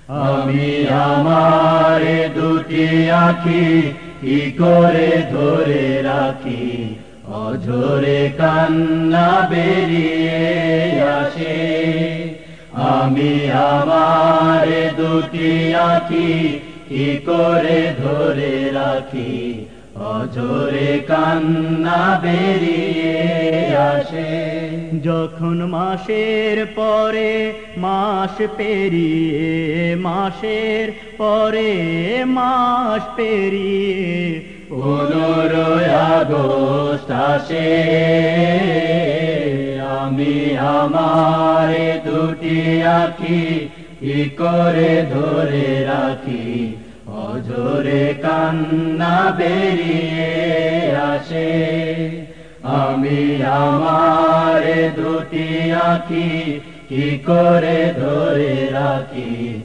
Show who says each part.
Speaker 1: আমি আমার দুটি আঁখি কি করে ধরে রাখি, অঝরে কান্না বেরিয়ে আসে। আমি আমার দুটি আঁখি কি করে ধরে রাখি, অঝরে কান্না বেরিয়ে আসে।
Speaker 2: যখন মাসের পরে মাস পেরিয়ে, মাসের পরে মাস পেরিয়ে
Speaker 1: 15 আগস্ট আসে, আমি আমার দুটি আঁখি কি করে ধরে রাখি, অঝরে কান্না বেরিয়ে আসে। আমি আমার দুটি আঁখি কি করে ধরে রাখি।